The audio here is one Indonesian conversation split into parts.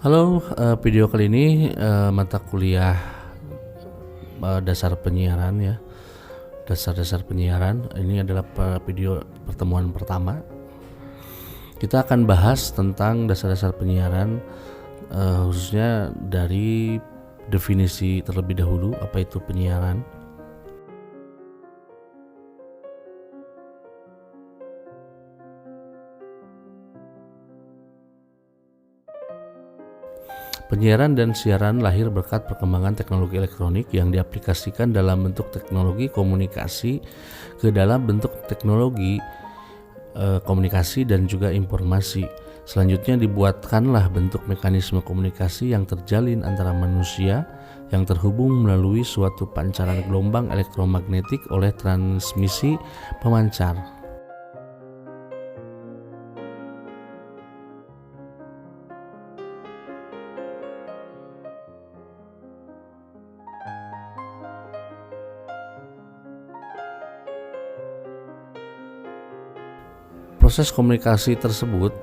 Halo, video kali ini mata kuliah dasar penyiaran ya. Dasar-dasar penyiaran ini adalah video pertemuan pertama. Kita akan bahas tentang dasar-dasar penyiaran, khususnya dari definisi terlebih dahulu, apa itu penyiaran. Penyiaran dan siaran lahir berkat perkembangan teknologi elektronik yang diaplikasikan dalam bentuk teknologi komunikasi ke dalam bentuk teknologi komunikasi dan juga informasi. Selanjutnya dibuatkanlah bentuk mekanisme komunikasi yang terjalin antara manusia yang terhubung melalui suatu pancaran gelombang elektromagnetik oleh transmisi pemancar. Proses komunikasi tersebut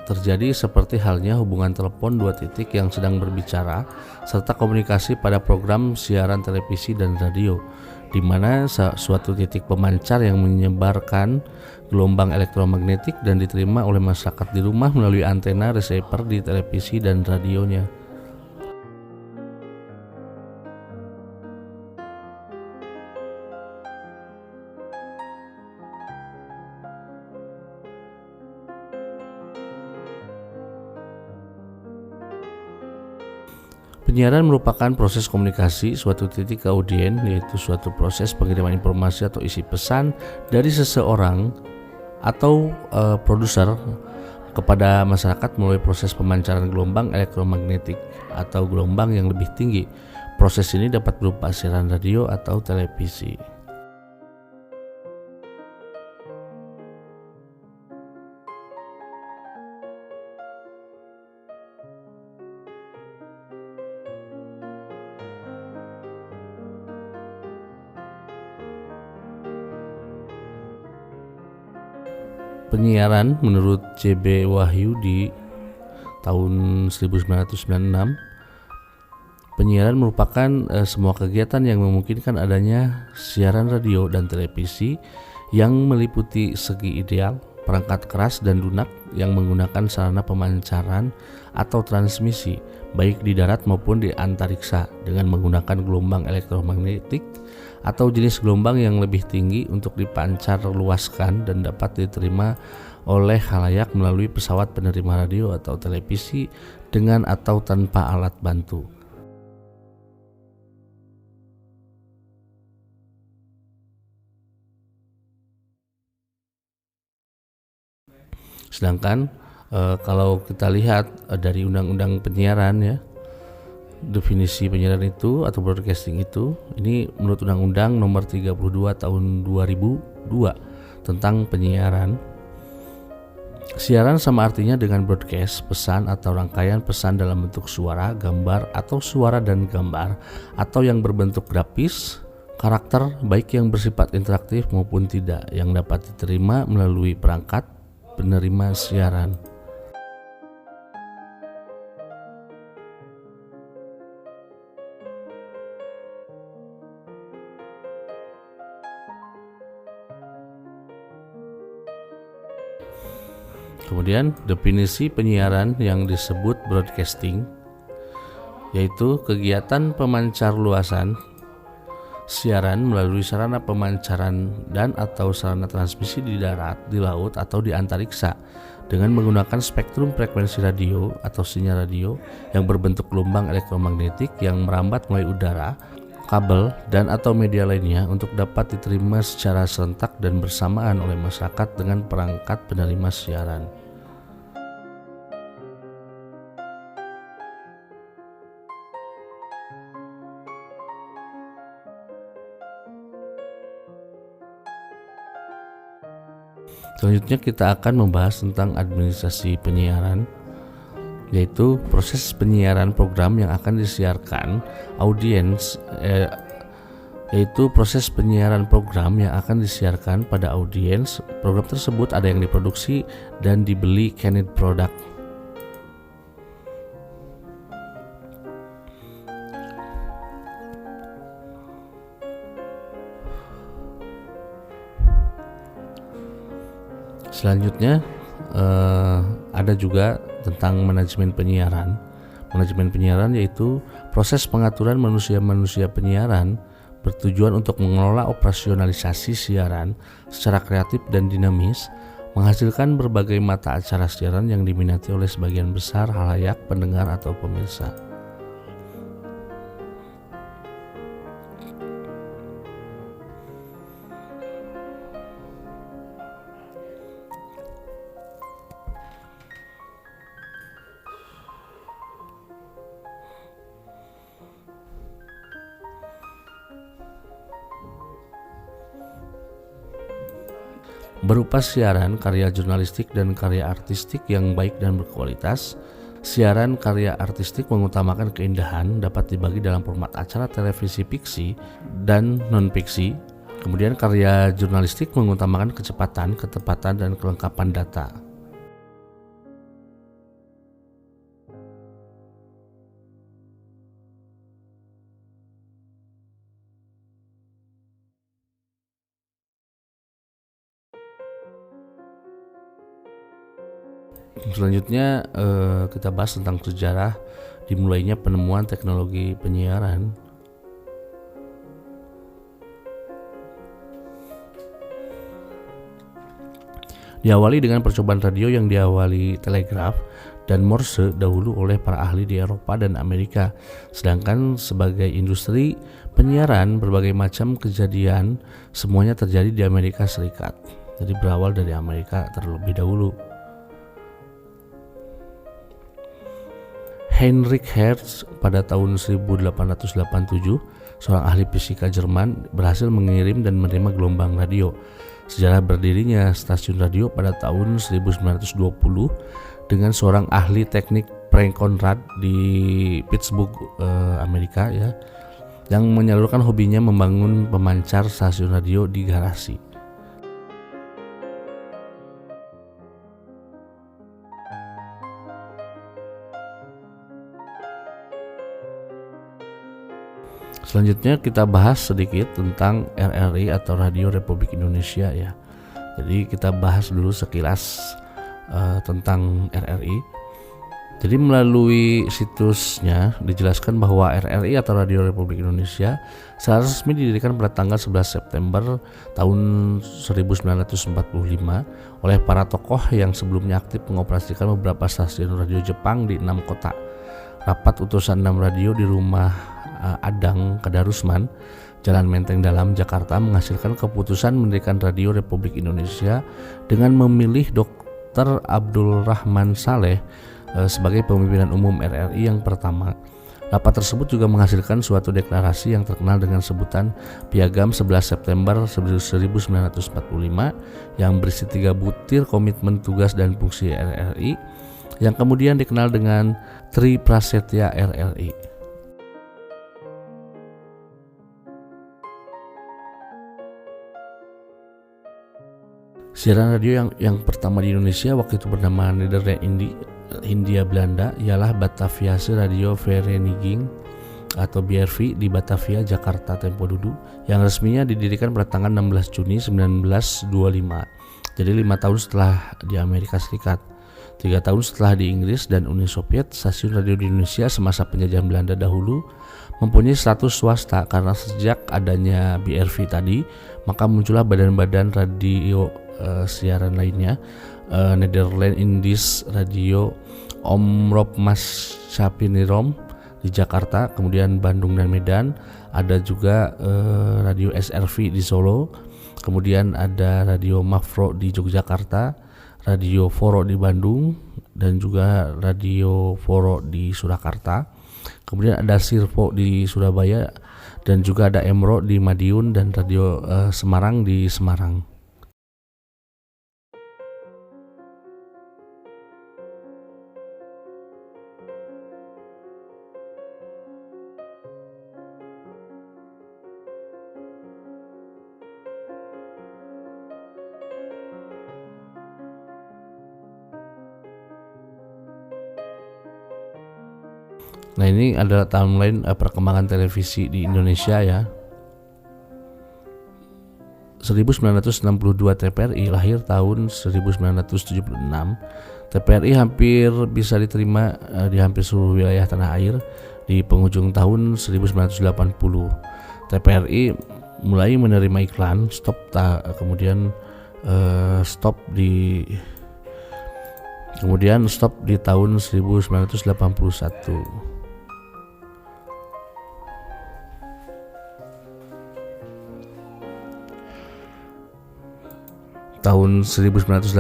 terjadi seperti halnya hubungan telepon dua titik yang sedang berbicara, serta komunikasi pada program siaran televisi dan radio, di mana suatu titik pemancar yang menyebarkan gelombang elektromagnetik dan diterima oleh masyarakat di rumah melalui antena receiver di televisi dan radionya. Penyiaran merupakan proses komunikasi suatu titik ke audien, yaitu suatu proses pengiriman informasi atau isi pesan dari seseorang atau produser kepada masyarakat melalui proses pemancaran gelombang elektromagnetik atau gelombang yang lebih tinggi. Proses ini dapat berupa siaran radio atau televisi. Penyiaran menurut C.B. Wahyu di tahun 1996, penyiaran merupakan semua kegiatan yang memungkinkan adanya siaran radio dan televisi yang meliputi segi ideal, perangkat keras dan lunak yang menggunakan sarana pemancaran atau transmisi baik di darat maupun di antariksa dengan menggunakan gelombang elektromagnetik atau jenis gelombang yang lebih tinggi untuk dipancar luaskan dan dapat diterima oleh khalayak melalui pesawat penerima radio atau televisi dengan atau tanpa alat bantu. Sedangkan kalau kita lihat dari undang-undang penyiaran ya, definisi penyiaran itu atau broadcasting itu, ini menurut Undang-Undang Nomor 32 Tahun 2002 tentang penyiaran. Siaran sama artinya dengan broadcast, pesan atau rangkaian pesan dalam bentuk suara, gambar atau suara dan gambar, atau yang berbentuk grafis, karakter baik yang bersifat interaktif maupun tidak, yang dapat diterima melalui perangkat penerima siaran. Kemudian definisi penyiaran yang disebut broadcasting yaitu kegiatan pemancar luasan siaran melalui sarana pemancaran dan atau sarana transmisi di darat, di laut atau di antariksa dengan menggunakan spektrum frekuensi radio atau sinyal radio yang berbentuk gelombang elektromagnetik yang merambat melalui udara, kabel dan atau media lainnya untuk dapat diterima secara serentak dan bersamaan oleh masyarakat dengan perangkat penerima siaran. Selanjutnya kita akan membahas tentang administrasi penyiaran, yaitu proses penyiaran program yang akan disiarkan audiens, yaitu proses penyiaran program yang akan disiarkan pada audiens. Program tersebut ada yang diproduksi dan dibeli canned product. Selanjutnya ada juga tentang manajemen penyiaran. Manajemen penyiaran yaitu proses pengaturan manusia-manusia penyiaran bertujuan untuk mengelola operasionalisasi siaran secara kreatif dan dinamis, menghasilkan berbagai mata acara siaran yang diminati oleh sebagian besar khalayak pendengar atau pemirsa. Berupa siaran, karya jurnalistik, dan karya artistik yang baik dan berkualitas. Siaran karya artistik mengutamakan keindahan, dapat dibagi dalam format acara televisi fiksi dan non-fiksi. Kemudian karya jurnalistik mengutamakan kecepatan, ketepatan, dan kelengkapan data. Selanjutnya kita bahas tentang sejarah dimulainya penemuan teknologi penyiaran. Diawali dengan percobaan radio yang diawali telegraf dan Morse dahulu oleh para ahli di Eropa dan Amerika. Sedangkan sebagai industri penyiaran, berbagai macam kejadian semuanya terjadi di Amerika Serikat. Jadi berawal dari Amerika terlebih dahulu. Heinrich Hertz pada tahun 1887, seorang ahli fisika Jerman, berhasil mengirim dan menerima gelombang radio. Sejarah berdirinya stasiun radio pada tahun 1920 dengan seorang ahli teknik Frank Conrad di Pittsburgh, Amerika ya, yang menyalurkan hobinya membangun pemancar stasiun radio di garasi. Selanjutnya kita bahas sedikit tentang RRI atau Radio Republik Indonesia ya. Jadi kita bahas dulu sekilas tentang RRI. Jadi melalui situsnya dijelaskan bahwa RRI atau Radio Republik Indonesia secara resmi didirikan pada tanggal 11 September tahun 1945 oleh para tokoh yang sebelumnya aktif mengoperasikan beberapa stasiun radio Jepang di 6 kota. Rapat utusan 6 radio di rumah Adang Kadarusman, Jalan Menteng Dalam, Jakarta menghasilkan keputusan mendirikan Radio Republik Indonesia dengan memilih Dr. Abdul Rahman Saleh sebagai pemimpinan umum RRI yang pertama. Rapat tersebut juga menghasilkan suatu deklarasi yang terkenal dengan sebutan Piagam 11 September 1945 yang berisi 3 butir komitmen tugas dan fungsi RRI yang kemudian dikenal dengan Tri Prasetya RRI. Siaran radio yang pertama di Indonesia waktu itu bernama Nederland Hindia Belanda ialah Bataviase Radio Vereniging atau BRV di Batavia, Jakarta Tempo Dulu, yang resminya didirikan pada tanggal 16 Juni 1925. Jadi 5 tahun setelah di Amerika Serikat, 3 tahun setelah di Inggris dan Uni Soviet. Stasiun radio di Indonesia semasa penjajahan Belanda dahulu mempunyai status swasta karena sejak adanya BRV tadi, maka muncullah badan-badan radio siaran lainnya, Nederland Indies Radio Omroep Maatschappij di Jakarta, kemudian Bandung dan Medan. Ada juga Radio SRV di Solo, kemudian ada Radio Mafro di Yogyakarta, Radio Foro di Bandung, dan juga Radio Foro di Surakarta. Kemudian ada Sirvo di Surabaya, dan juga ada Emro di Madiun, dan Radio Semarang di Semarang. Nah, ini adalah timeline perkembangan televisi di Indonesia ya. 1962 TPRI lahir tahun 1976. TPRI hampir bisa diterima di hampir seluruh wilayah tanah air di penghujung tahun 1980. TPRI mulai menerima iklan kemudian stop di tahun 1981. Tahun 1988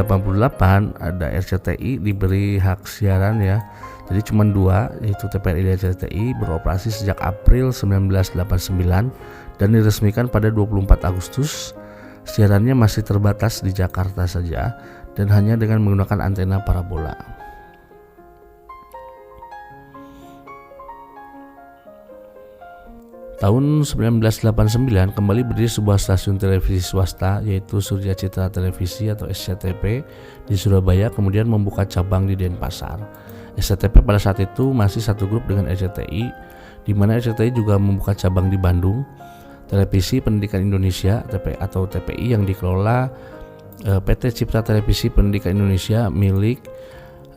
ada RCTI diberi hak siaran ya. Jadi cuma 2, yaitu TPRI dan RCTI, beroperasi sejak April 1989 dan diresmikan pada 24 Agustus. Siarannya masih terbatas di Jakarta saja dan hanya dengan menggunakan antena parabola. Tahun 1989 kembali berdiri sebuah stasiun televisi swasta yaitu Surya Citra Televisi atau SCTP di Surabaya, kemudian membuka cabang di Denpasar. SCTP pada saat itu masih satu grup dengan RCTI, di mana RCTI juga membuka cabang di Bandung. Televisi Pendidikan Indonesia atau TPI yang dikelola PT Cipta Televisi Pendidikan Indonesia milik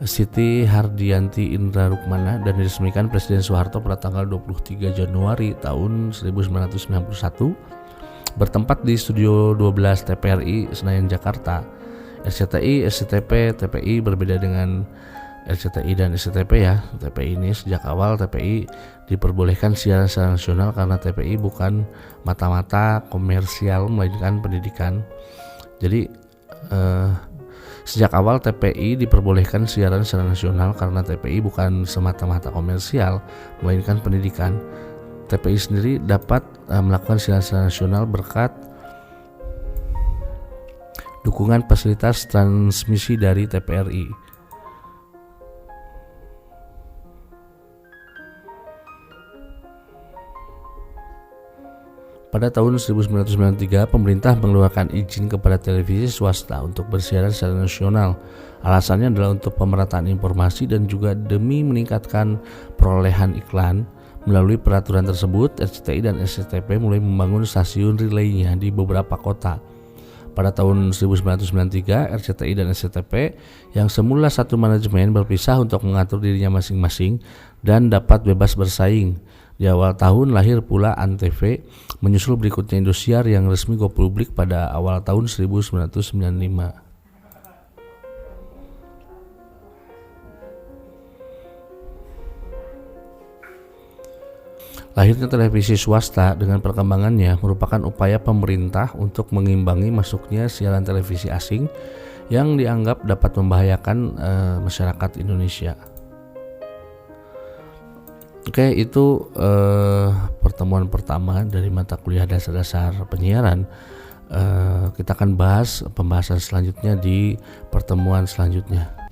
Siti Hardianti Indra Rukmana dan diresmikan Presiden Soeharto pada tanggal 23 Januari tahun 1991, bertempat di Studio 12 TPRI Senayan Jakarta. RCTI, SCTP, TPI berbeda dengan RCTI dan SCTP ya. TPI ini sejak awal TPI diperbolehkan siaran secara nasional karena TPI bukan mata-mata komersial melainkan pendidikan. Jadi sejak awal TPI diperbolehkan siaran secara nasional karena TPI bukan semata-mata komersial melainkan pendidikan. TPI sendiri dapat melakukan siaran secara nasional berkat dukungan fasilitas transmisi dari TPRI. Pada tahun 1993, pemerintah mengeluarkan izin kepada televisi swasta untuk bersiaran secara nasional. Alasannya adalah untuk pemerataan informasi dan juga demi meningkatkan perolehan iklan. Melalui peraturan tersebut, RCTI dan SCTP mulai membangun stasiun relaynya di beberapa kota. Pada tahun 1993, RCTI dan SCTP yang semula satu manajemen berpisah untuk mengatur dirinya masing-masing dan dapat bebas bersaing. Di awal tahun lahir pula Antv, menyusul berikutnya Indosiar yang resmi go publik pada awal tahun 1995. Lahirnya televisi swasta dengan perkembangannya merupakan upaya pemerintah untuk mengimbangi masuknya siaran televisi asing yang dianggap dapat membahayakan masyarakat Indonesia. Oke, itu pertemuan pertama dari mata kuliah dasar-dasar penyiaran. Kita akan bahas pembahasan selanjutnya di pertemuan selanjutnya.